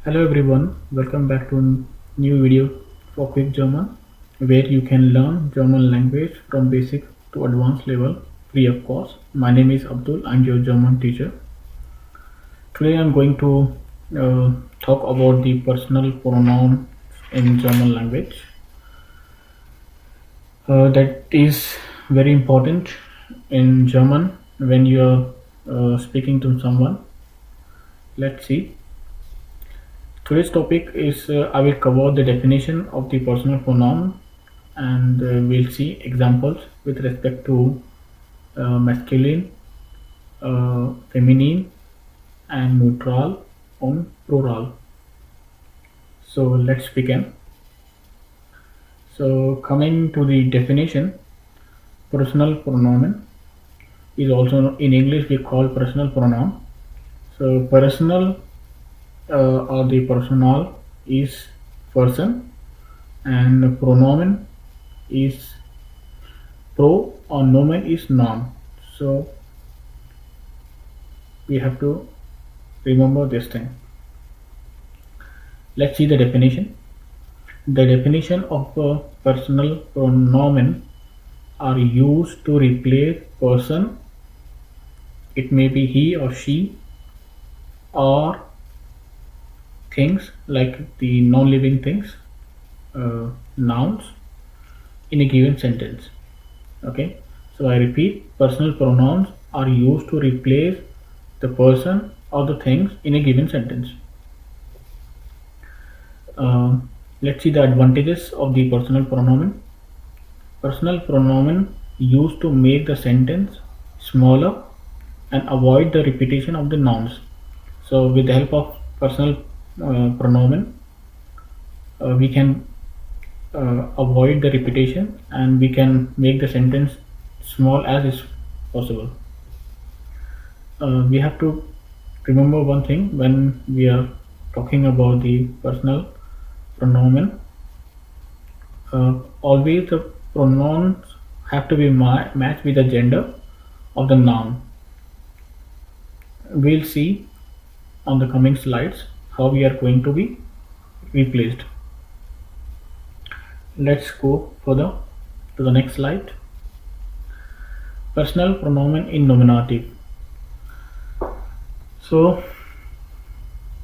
Hello everyone, welcome back to a new video for Quick German, where you can learn German language from basic to advanced level free of cost. My name is Abdul, I'm your German teacher. Today I'm going to talk about the personal pronoun in German language. That is very important in German when you're speaking to someone. Let's see. Today's topic is I will cover the definition of the personal pronoun and we'll see examples with respect to masculine, feminine, and neutral on plural. So let's begin. So coming to the definition, personal pronoun is also in English we call personal pronoun. So personal or the personal is person and pronoun is pro or nomen is noun. So we have to remember this thing. Let's see the definition. The definition of a personal pronoun are used to replace person. It may be he or she or things like the non-living things, nouns in a given sentence. Okay, so I repeat, personal pronouns are used to replace the person or the things in a given sentence. Let's see the advantages of the personal pronoun. Personal pronoun used to make the sentence smaller and avoid the repetition of the nouns. So with the help of personal pronoun, we can avoid the repetition and we can make the sentence small as is possible. We have to remember one thing when we are talking about the personal pronoun. Always the pronouns have to be matched with the gender of the noun. We'll see on the coming slides how we are going to be replaced. Let's go further to the next slide. Personal pronoun in nominative. So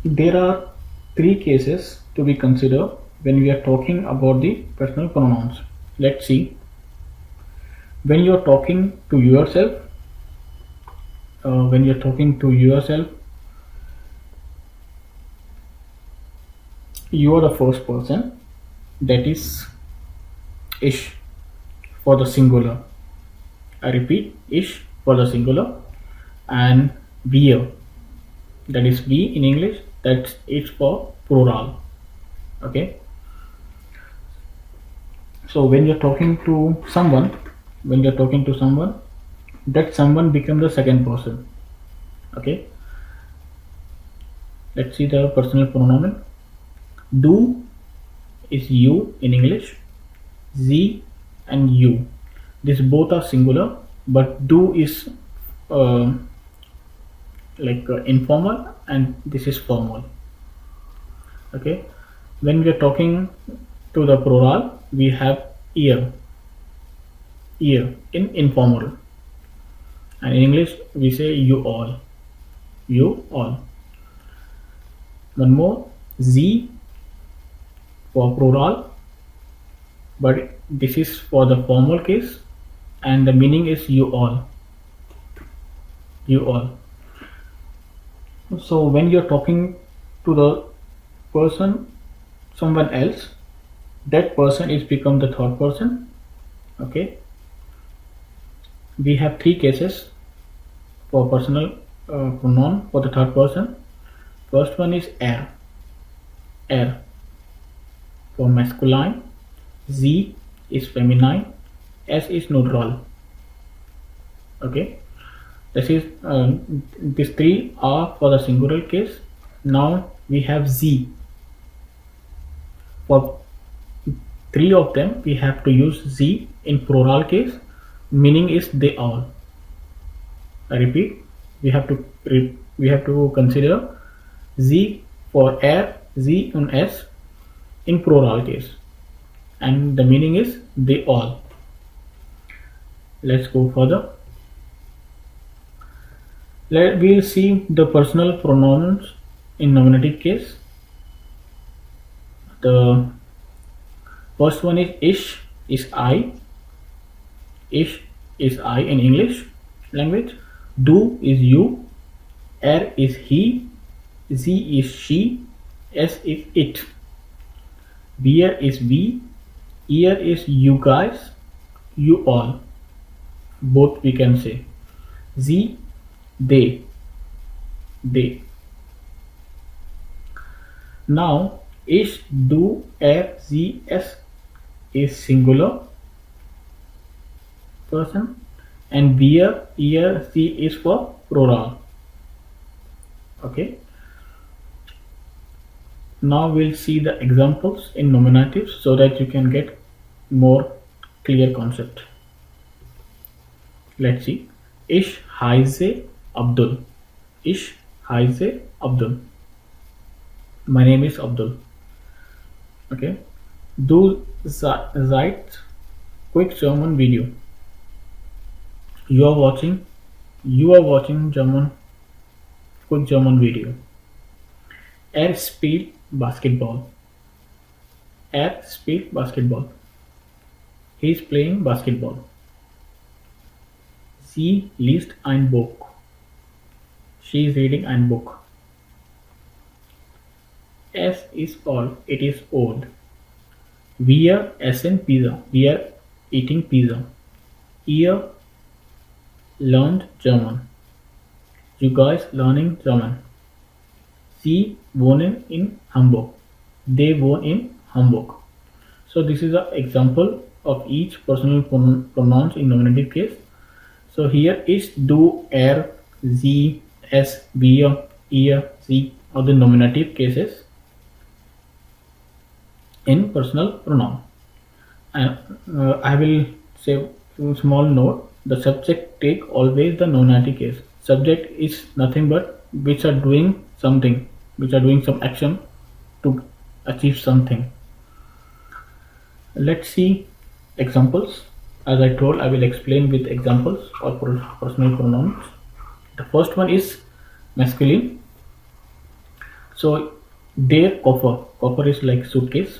there are three cases to be considered when we are talking about the personal pronouns. Let's see. When you are talking to yourself, you are the first person, that is ish for the singular. I repeat, ish for the singular, and wir, that is we in English, that's it for plural. Okay, so when you're talking to someone, that someone becomes the second person. Okay, let's see the personal pronoun. Du is you in English, sie and you, these both are singular, but du is informal and this is formal. Okay, when we are talking to the plural, we have ear in informal, and in English we say you all. One more, sie for plural, but this is for the formal case and the meaning is you all. So when you're talking to the person, someone else, that person is become the third person. Okay, we have three cases for personal pronoun for the third person. First one is er for masculine, z is feminine, s is neutral. Okay, this is these three are for the singular case. Now we have z. For three of them we have to use z in plural case, meaning is they all. I repeat, we have to consider z for air sie und es in plural case, and the meaning is they all. Let's go further. We'll see the personal pronouns in nominative case. The first one is I. Ish is I in English language. Du is you. Er is he. Sie is she. Es is it. Wir is we. Ihr is you guys. You all. Both we can say. Sie, they. They. Now, ich, du, er, sie, es is singular person, and wir, ihr, sie is for plural. Okay. Now we'll see the examples in nominatives so that you can get more clear concept. Let's see. Ich heiße Abdul. Ich heiße Abdul. My name is Abdul. Okay. Du seid quick German video. You are watching German quick German video. Er spielt Basketball. Er spielt Basketball. He is playing basketball. Sie liest ein Buch. She is reading ein Buch. Es ist old. It is old. Wir essen Pizza. We are eating pizza. Ihr learned German. You guys learning German. Sie wohnen in Hamburg. They wohn in Hamburg. So this is an example of each personal pronouns in nominative case. So here is du, er, sie, es, wir, ihr, sie are the nominative cases in personal pronoun. And I will say a small note, the subject take always the nominative case. Subject is nothing but which are doing something, which are doing some action to achieve something. Let's see examples. As I told, I will explain with examples or personal pronouns. The first one is masculine. So their Koffer. Koffer is like suitcase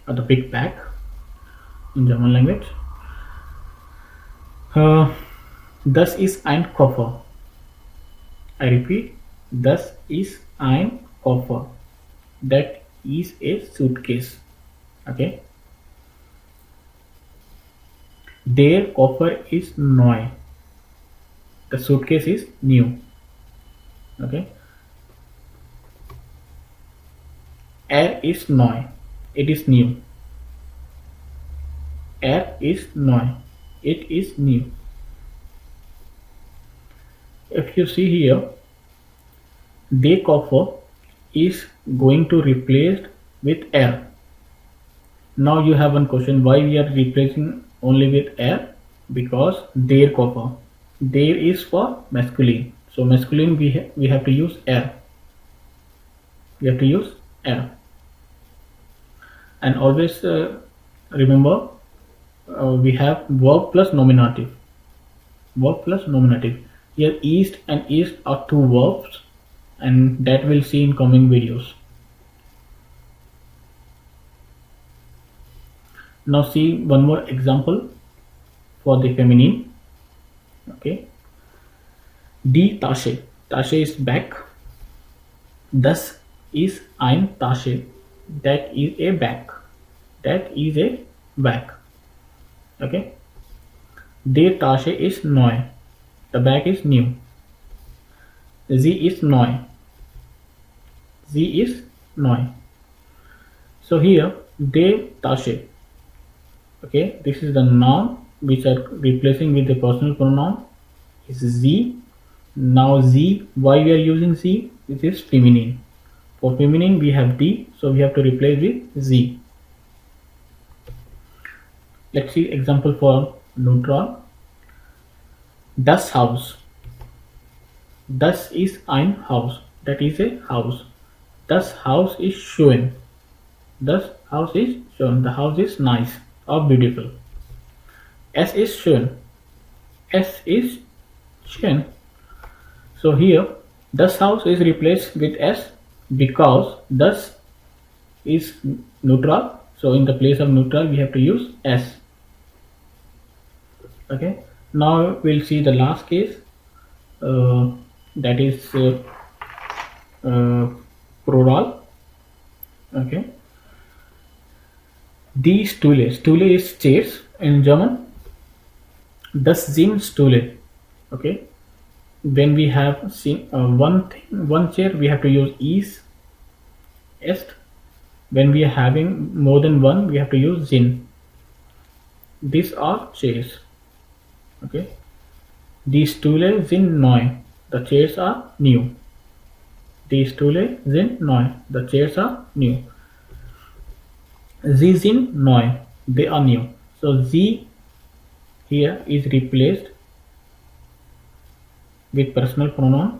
or the big bag in German language. Das ist ein Koffer. I repeat, das ist ein Koffer. That is a suitcase. Okay. Der Koffer is neu. The suitcase is new. Okay. Er ist neu. It is new. Er ist neu. It is new. If you see here, der Koffer is going to replace with er. Now you have one question, why we are replacing only with er? Because der Koffer. Der is for masculine. So masculine we have to use er. We have to use er. And always remember we have verb plus nominative. Verb plus nominative. Here east and east are two verbs, and that we'll see in coming videos. Now see one more example for the feminine. Okay. Die Tasche. Tasche is bag. Das ist ein Tasche. That is a bag. That is a bag. Okay. Die Tasche ist neu. The bag is new. Sie ist neu. Sie ist neu. So here, die Tasche. Okay, this is the noun which are replacing with the personal pronoun is sie. Now sie, why we are using sie? This is feminine. For feminine we have die, so we have to replace with sie. Let's see example for neutral. Das Haus. Das ist ein Haus. That is a house. Das Haus ist schön. Das Haus ist schön. The house is nice or beautiful. Es ist schön. Es ist schön. So here, das house is replaced with s because das is neutral. So in the place of neutral, we have to use s. Okay. Now we'll see the last case. That is plural. Okay. Die Stühle. Stühle is chairs in German. Das sind Stühle. Okay. When we have seen one chair, we have to use ist. When we are having more than one, we have to use sind. These are chairs. Okay. Die Stühle sind neu. The chairs are new. Die Stühle sind neu. The chairs are new. Sie sind neu. They are new. So sie here is replaced with personal pronoun.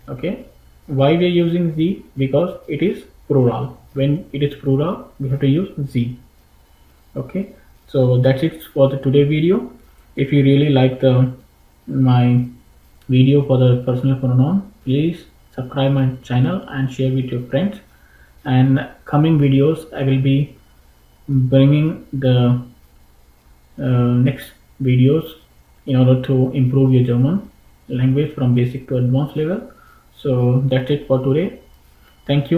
Okay. Why we are using sie? Because it is plural. When it is plural, we have to use sie. Okay. So that's it for the today video. If you really like my video for the personal pronoun, please subscribe my channel and share with your friends. And coming videos, I will be bringing the next videos in order to improve your German language from basic to advanced level. So that's it for today. Thank you.